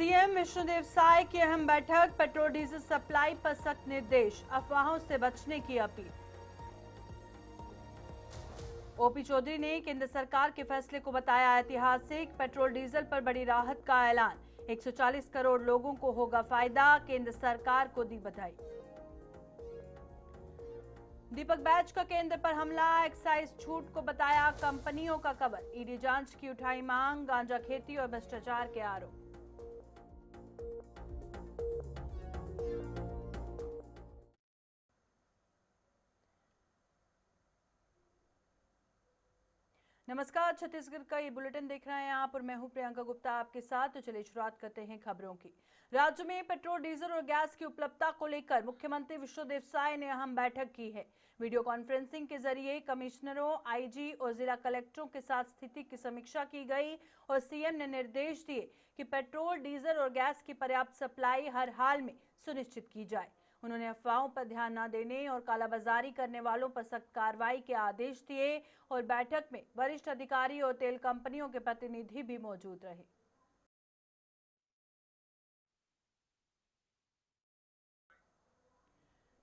CM Vishnudeo Sai की अहम बैठक, पेट्रोल डीजल सप्लाई पर सख्त निर्देश, अफवाहों से बचने की अपील। ओपी चौधरी ने केंद्र सरकार के फैसले को बताया ऐतिहासिक, पेट्रोल डीजल पर बड़ी राहत का ऐलान, 140 करोड़ लोगों को होगा फायदा, केंद्र सरकार को दी बधाई। दीपक बैच का केंद्र पर हमला, एक्साइज छूट को बताया कंपनियों का कवर, ईडी जांच की उठाई मांग, गांजा खेती और भ्रष्टाचार के आरोप। नमस्कार, छत्तीसगढ़ का ये बुलेटिन देख रहे हैं आप और मैं हूं प्रियंका गुप्ता आपके साथ। तो चलिए शुरुआत करते हैं खबरों की। राज्य में पेट्रोल, डीजल और गैस की उपलब्धता को लेकर मुख्यमंत्री विष्णुदेव साय ने अहम बैठक की है। वीडियो कॉन्फ्रेंसिंग के जरिए कमिश्नरों, आईजी और जिला कलेक्टरों के साथ स्थिति की समीक्षा की गई और सीएम ने निर्देश दिए कि पेट्रोल, डीजल और गैस की पर्याप्त सप्लाई हर हाल में सुनिश्चित की जाए। उन्होंने अफवाहों पर ध्यान न देने और कालाबाजारी करने वालों पर सख्त कार्रवाई के आदेश दिए और बैठक में वरिष्ठ अधिकारी और तेल कंपनियों के प्रतिनिधि भी मौजूद रहे।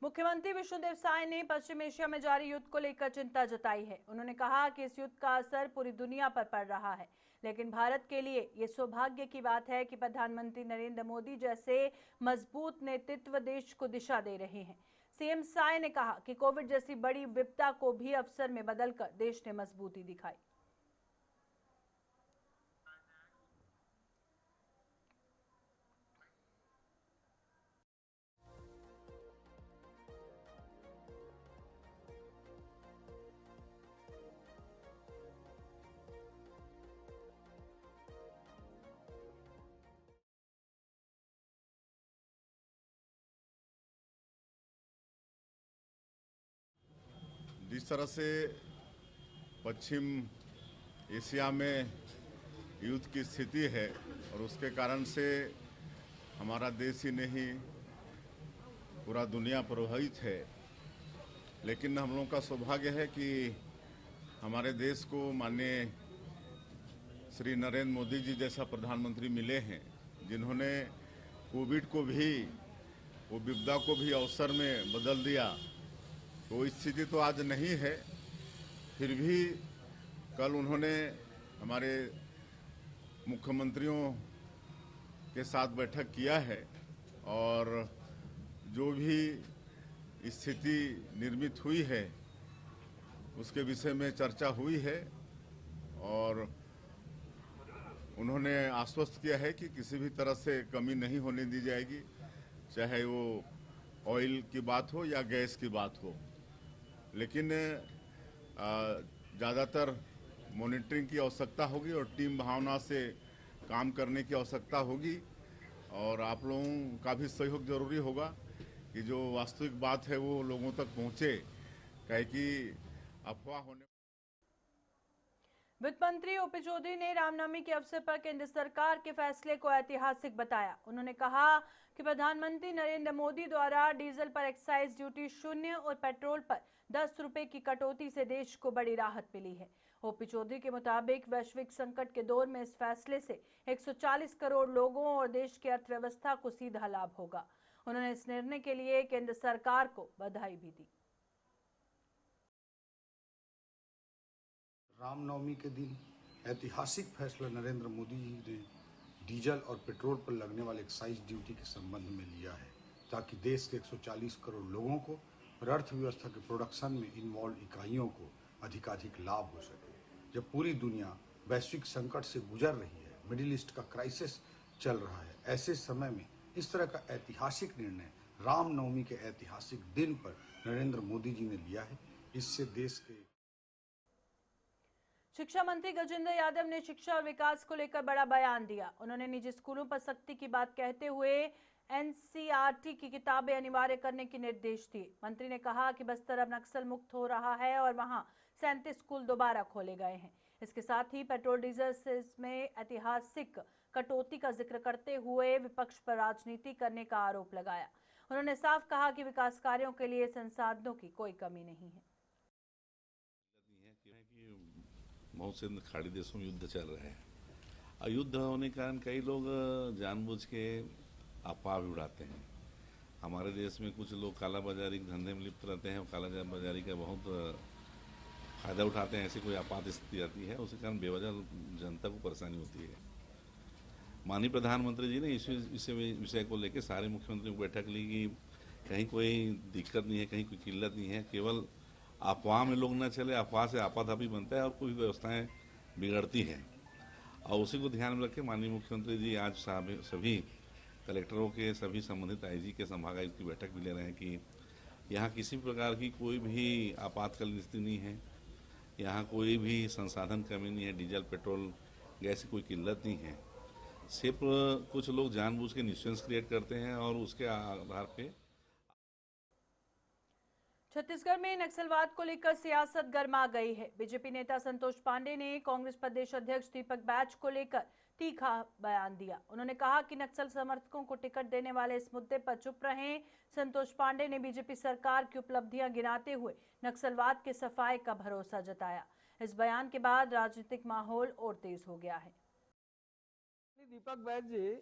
मुख्यमंत्री विष्णुदेव साय ने पश्चिम एशिया में जारी युद्ध को लेकर चिंता जताई है। उन्होंने कहा कि इस युद्ध का असर पूरी दुनिया पर पड़ रहा है, लेकिन भारत के लिए ये सौभाग्य की बात है कि प्रधानमंत्री नरेंद्र मोदी जैसे मजबूत नेतृत्व देश को दिशा दे रहे हैं। सीएम साय ने कहा कि कोविड जैसी बड़ी विपदा को भी अवसर में बदलकर देश ने मजबूती दिखाई। जिस तरह से पश्चिम एशिया में युद्ध की स्थिति है और उसके कारण से हमारा देश ही नहीं पूरा दुनिया प्रभावित है, लेकिन हम लोगों का सौभाग्य है कि हमारे देश को माननीय श्री नरेंद्र मोदी जी जैसा प्रधानमंत्री मिले हैं, जिन्होंने कोविड को भी, वो विपदा को भी अवसर में बदल दिया। तो स्थिति तो आज नहीं है, फिर भी कल उन्होंने हमारे मुख्यमंत्रियों के साथ बैठक किया है और जो भी स्थिति निर्मित हुई है उसके विषय में चर्चा हुई है और उन्होंने आश्वस्त किया है कि किसी भी तरह से कमी नहीं होने दी जाएगी, चाहे वो ऑयल की बात हो या गैस की बात हो। लेकिन ज़्यादातर मॉनिटरिंग की आवश्यकता होगी और टीम भावना से काम करने की आवश्यकता होगी और आप लोगों का भी सहयोग जरूरी होगा कि जो वास्तविक बात है वो लोगों तक पहुंचे, कहे कि अफवाह होने। वित्त मंत्री ओपी चौधरी ने रामनवमी के अवसर पर केंद्र सरकार के फैसले को ऐतिहासिक बताया। उन्होंने कहा कि प्रधानमंत्री नरेंद्र मोदी द्वारा डीजल पर एक्साइज ड्यूटी शून्य और पेट्रोल पर 10 रुपए की कटौती से देश को बड़ी राहत मिली है। ओपी चौधरी के मुताबिक वैश्विक संकट के दौर में इस फैसले से 140 करोड़ लोगों और देश की अर्थव्यवस्था को सीधा लाभ होगा। उन्होंने इस निर्णय के लिए केंद्र सरकार को बधाई भी दी। रामनवमी के दिन ऐतिहासिक फैसला नरेंद्र मोदी जी ने डीजल और पेट्रोल पर लगने वाले एक्साइज ड्यूटी के संबंध में लिया है, ताकि देश के 140 करोड़ लोगों को और अर्थव्यवस्था के प्रोडक्शन में इन्वॉल्व इकाइयों को अधिकाधिक लाभ हो सके। जब पूरी दुनिया वैश्विक संकट से गुजर रही है, मिडिल ईस्ट का क्राइसिस चल रहा है, ऐसे समय में इस तरह का ऐतिहासिक निर्णय रामनवमी के ऐतिहासिक दिन पर नरेंद्र मोदी जी ने लिया है। इससे देश के शिक्षा मंत्री गजेंद्र यादव ने शिक्षा और विकास को लेकर बड़ा बयान दिया। उन्होंने निजी स्कूलों पर सख्ती की बात कहते हुए एनसीईआरटी की किताबें अनिवार्य करने के निर्देश दिए। मंत्री ने कहा कि बस्तर अब नक्सल मुक्त हो रहा है और वहां 37 स्कूल दोबारा खोले गए हैं। इसके साथ ही पेट्रोल डीजल सेस में ऐतिहासिक कटौती का जिक्र करते हुए विपक्ष पर राजनीति करने का आरोप लगाया। उन्होंने साफ कहा कि विकास कार्यों के लिए संसाधनों की कोई कमी नहीं है। बहुत से खाड़ी देशों में युद्ध चल रहे हैं युद्ध होने के कारण कई लोग जानबूझ के अफवाह भी उड़ाते हैं। हमारे देश में कुछ लोग काला बाजारी के धंधे में लिप्त रहते हैं और काला बाजारी का बहुत फायदा उठाते हैं। ऐसी कोई आपात स्थिति आती है, उसके कारण बेवजह जनता को परेशानी होती है। माननीय प्रधानमंत्री जी ने इस विषय को लेकर सारे मुख्यमंत्रियों की बैठक ली कि कहीं कोई दिक्कत नहीं है, कहीं कोई किल्लत नहीं है, केवल अफवाह में लोग न चले। अफवाह से आपाधापी बनता है और कोई व्यवस्थाएं बिगड़ती हैं। और उसी को ध्यान में रखे माननीय मुख्यमंत्री जी आज सभी कलेक्टरों के, सभी संबंधित आईजी के, संभागायुक्त की बैठक भी ले रहे हैं कि यहाँ किसी प्रकार की कोई भी आपातकालीन स्थिति नहीं है, यहाँ कोई भी संसाधन कमी नहीं है, डीजल पेट्रोल गैस की कोई किल्लत नहीं है। सिर्फ कुछ लोग जानबूझ के न्यूसेंस क्रिएट करते हैं और उसके आधार पे। छत्तीसगढ़ में नक्सलवाद को लेकर सियासत गर्मा गई है। बीजेपी नेता संतोष पांडे ने कांग्रेस प्रदेश अध्यक्ष दीपक बैज को लेकर तीखा बयान दिया। उन्होंने कहा कि नक्सल समर्थकों को टिकट देने वाले इस मुद्दे पर चुप रहें। संतोष पांडे ने बीजेपी सरकार की उपलब्धियां गिनाते हुए नक्सलवाद के सफाये का भरोसा जताया। इस बयान के बाद राजनीतिक माहौल और तेज हो गया है। दीपक बैज जी,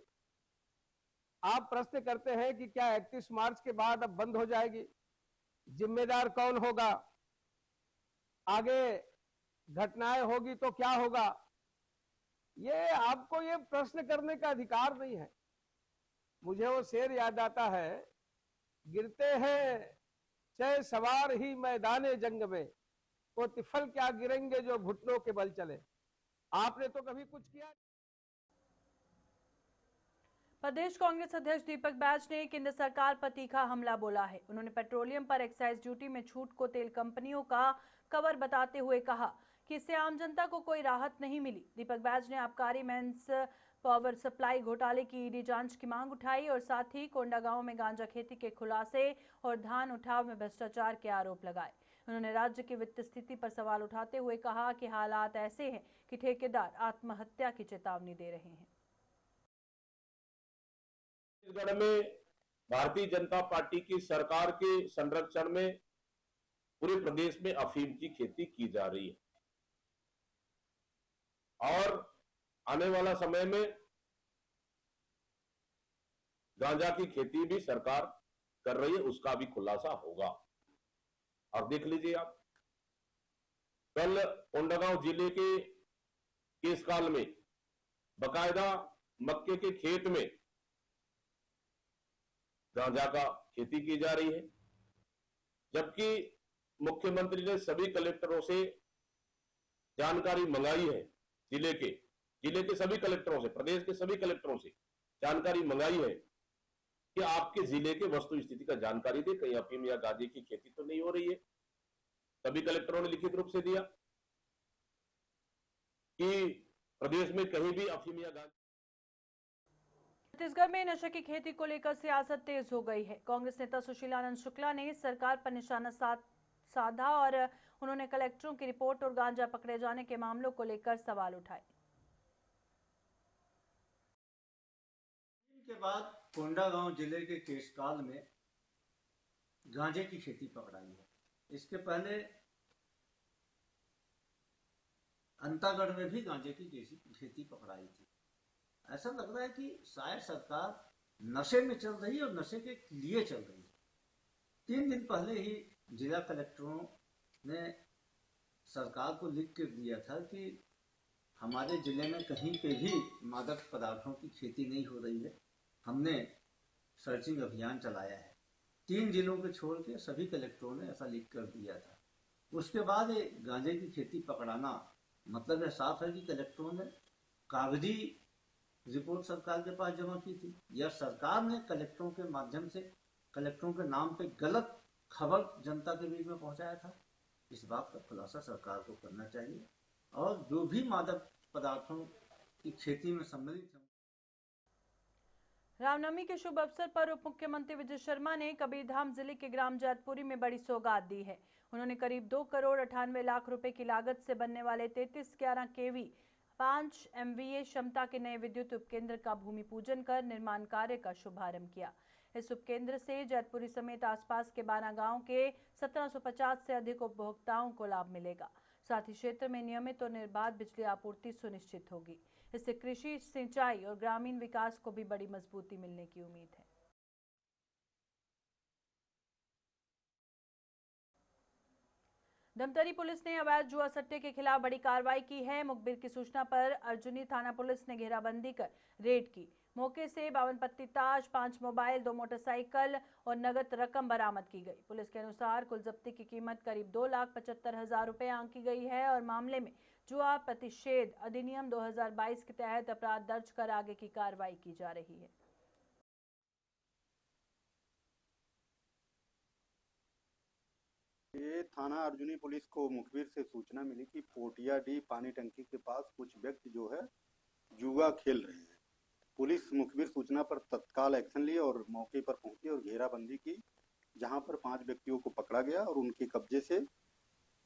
आप प्रश्न करते हैं कि क्या 31 मार्च के बाद अब बंद हो जाएगी, जिम्मेदार कौन होगा, आगे घटनाएं होगी तो क्या होगा। ये आपको ये प्रश्न करने का अधिकार नहीं है। मुझे वो शेर याद आता है, गिरते हैं छह सवार ही मैदाने जंग में, वो तिफल क्या गिरेंगे जो घुटनों के बल चले। आपने तो कभी कुछ किया। प्रदेश कांग्रेस अध्यक्ष दीपक बैज ने केंद्र सरकार पर तीखा हमला बोला है। उन्होंने पेट्रोलियम पर एक्साइज ड्यूटी में छूट को तेल कंपनियों का कवर बताते हुए कहा कि इससे आम जनता को कोई राहत नहीं मिली। दीपक बैज ने आबकारी मेंस पावर सप्लाई घोटाले की ईडी जांच की मांग उठाई और साथ ही कोंडागांव में गांजा खेती के खुलासे और धान उठाव में भ्रष्टाचार के आरोप लगाए। उन्होंने राज्य की वित्त स्थिति पर सवाल उठाते हुए कहा कि हालात ऐसे हैं कि ठेकेदार आत्महत्या की चेतावनी दे रहे हैं। छत्तीसगढ़ में भारतीय जनता पार्टी की सरकार के संरक्षण में पूरे प्रदेश में अफीम की खेती की जा रही है और आने वाला समय में गांजा की खेती भी सरकार कर रही है, उसका भी खुलासा होगा। और देख लीजिए आप, कल कोंडागांव जिले के केसकाल में बकायदा मक्के के खेत में गांजा का खेती की जा रही है, जबकि मुख्यमंत्री ने सभी कलेक्टरों से जानकारी मंगाई है। जिले के सभी कलेक्टरों से, प्रदेश के सभी कलेक्टरों से जानकारी मंगाई है कि आपके जिले के वस्तु स्थिति का जानकारी दे, कहीं अफीम या गांजे की खेती तो नहीं हो रही है। सभी कलेक्टरों ने लिखित रूप से दिया कि प्रदेश में कहीं भी अफीम या गांजे। छत्तीसगढ़ में नशे की खेती को लेकर सियासत तेज हो गई है। कांग्रेस नेता सुशीलानंद शुक्ला ने सरकार पर निशाना साधा और उन्होंने कलेक्टरों की रिपोर्ट और गांजा पकड़े जाने के मामलों को लेकर सवाल उठाए। के बाद कोंडागांव जिले के केसकाल में गांजे की खेती पकड़ाई है। इसके पहले अंतागढ़ में भी गांजे की खेती पकड़ाई थी। ऐसा लग रहा है कि शायद सरकार नशे में चल रही है और नशे के लिए चल रही है। 3 दिन पहले ही जिला कलेक्टरों ने सरकार को लिख कर दिया था कि हमारे जिले में कहीं पे भी मादक पदार्थों की खेती नहीं हो रही है। हमने सर्चिंग अभियान चलाया है। 3 जिलों के छोड़ के सभी कलेक्टरों ने ऐसा लिख कर दिया था। उसके बाद गांजे की खेती पकड़ाना मतलब यह साफ है कि कलेक्टरों ने कागजी रिपोर्ट सरकार के पास जमा की थी या सरकार ने कलेक्टरों के माध्यम से कलेक्टरों के नाम पे गलत खबर जनता के बीच में पहुंचाया था। इस बात का खुलासा सरकार को करना चाहिए और जो भी मादक पदार्थों की खेती में सम्मिलित है। रामनवमी के शुभ अवसर पर उप मुख्यमंत्री विजय शर्मा ने कबीरधाम जिले के ग्राम जैतपुरी में बड़ी सौगात दी है। उन्होंने करीब 2 करोड़ 98 लाख रुपए की लागत से बनने वाले 3311 केवी 5 MVA क्षमता के नए विद्युत उपकेंद्र का भूमि पूजन कर निर्माण कार्य का शुभारंभ किया। इस उपकेंद्र से जैतपुरी समेत आसपास के 12 गांव के 1750 से अधिक उपभोक्ताओं को लाभ मिलेगा। साथ ही क्षेत्र में नियमित और निर्बाध बिजली आपूर्ति सुनिश्चित होगी। इससे कृषि, सिंचाई और ग्रामीण विकास को भी बड़ी मजबूती मिलने की उम्मीद है। धमतरी पुलिस ने अवैध जुआ सट्टे के खिलाफ बड़ी कार्रवाई की है। मुखबिर की सूचना पर अर्जुनी थाना पुलिस ने घेराबंदी कर रेड की। मौके से 52 पत्ती ताश, 5 मोबाइल, 2 मोटरसाइकिल और नगद रकम बरामद की गई। पुलिस के अनुसार कुल जब्ती की कीमत करीब 2,75,000 रुपए आंकी गई है और मामले में जुआ प्रतिषेध अधिनियम 2022 के तहत अपराध दर्ज कर आगे की कार्रवाई की जा रही है। ये थाना अर्जुनी पुलिस को मुखबिर से सूचना मिली कि पोटियाडीह पानी टंकी के पास कुछ व्यक्ति जो है जुआ खेल रहे हैं। पुलिस मुखबिर सूचना पर तत्काल एक्शन ली और मौके पर पहुंची और घेराबंदी की, जहां पर 5 व्यक्तियों को पकड़ा गया और उनके कब्जे से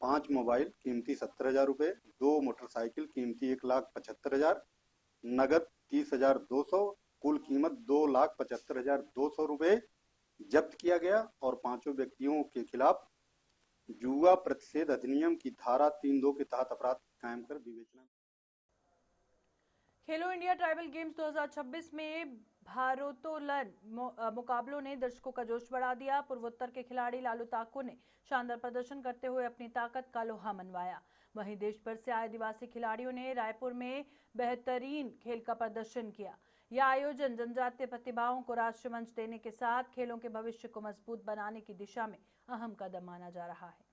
5 मोबाइल कीमती 70,000 रुपए, 2 मोटरसाइकिल कीमती 1,75,000, नगद 30,200, कुल कीमत 2,75,200 रुपए जब्त किया गया और 5 व्यक्तियों के खिलाफ जुआ प्रतिषेध अधिनियम की धारा 3(2) के तहत अपराध कायम कर विवेचना। खेलो इंडिया ट्राइबल गेम्स 2026 में भारोत्तोलन मुकाबलों ने दर्शकों का जोश बढ़ा दिया। पूर्वोत्तर के खिलाड़ी लालू ताकू ने शानदार प्रदर्शन करते हुए अपनी ताकत का लोहा मनवाया। वहीं देश भर से आए आदिवासी खिलाड़ियों ने रायपुर में बेहतरीन खेल का प्रदर्शन किया। यह आयोजन जनजातीय प्रतिभाओं को राष्ट्रीय मंच देने के साथ खेलों के भविष्य को मजबूत बनाने की दिशा में अहम कदम माना जा रहा है।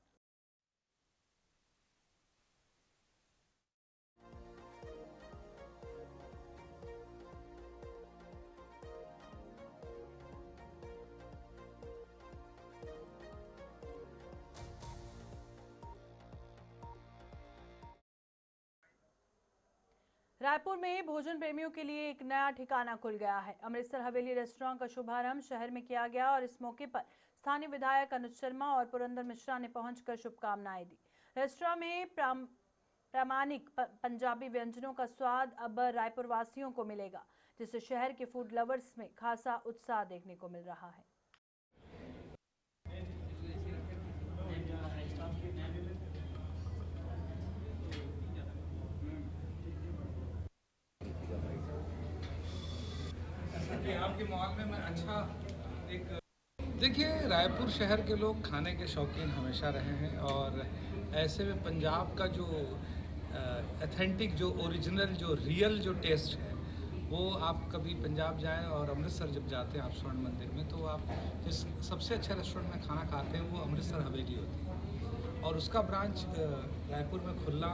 रायपुर में भोजन प्रेमियों के लिए एक नया ठिकाना खुल गया है। अमृतसर हवेली रेस्टोरेंट का शुभारंभ शहर में किया गया और इस मौके पर स्थानीय विधायक अनुज शर्मा और पुरंदर मिश्रा ने पहुंचकर शुभकामनाएं दी। रेस्टोरेंट में प्रामाणिक पंजाबी व्यंजनों का स्वाद अब रायपुर वासियों को मिलेगा, जिससे शहर के फूड लवर्स में खासा उत्साह देखने को मिल रहा है। आपके मॉल में मैं अच्छा एक देखिए, रायपुर शहर के लोग खाने के शौकीन हमेशा रहे हैं और ऐसे में पंजाब का जो ऑथेंटिक, जो ओरिजिनल, जो रियल जो टेस्ट है, वो आप कभी पंजाब जाएं और अमृतसर जब जाते हैं आप स्वर्ण मंदिर में, तो आप जिस सबसे अच्छा रेस्टोरेंट में खाना खाते हैं वो अमृतसर हवेली होती है और उसका ब्रांच रायपुर में खुला।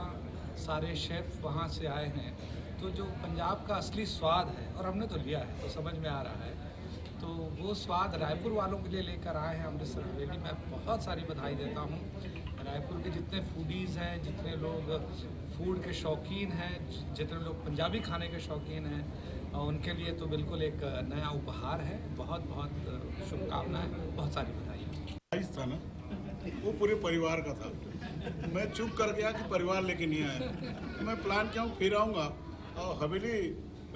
सारे शेफ़ वहाँ से आए हैं, तो जो पंजाब का असली स्वाद है, और हमने तो लिया है तो समझ में आ रहा है, तो वो स्वाद रायपुर वालों के लिए लेकर आए हैं अमृतसर हवेली। मैं बहुत सारी बधाई देता हूँ रायपुर के जितने फूडीज़ हैं, जितने लोग फूड के शौकीन हैं, जितने लोग पंजाबी खाने के शौकीन हैं, उनके लिए तो बिल्कुल एक नया उपहार है। बहुत बहुत शुभकामनाएं, बहुत सारी बधाई। था ना, वो पूरे परिवार का था। मैं चुप कर गया कि परिवार लेके नहीं आया। मैं प्लान किया हूँ, फिर आऊँगा और हवेली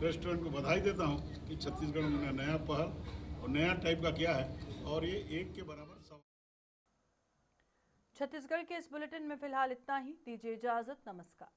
रेस्टोरेंट को बधाई देता हूँ कि छत्तीसगढ़ में नया पहल और नया टाइप का किया है और ये एक के बराबर। छत्तीसगढ़ के इस बुलेटिन में फिलहाल इतना ही। दीजिए इजाजत, नमस्कार।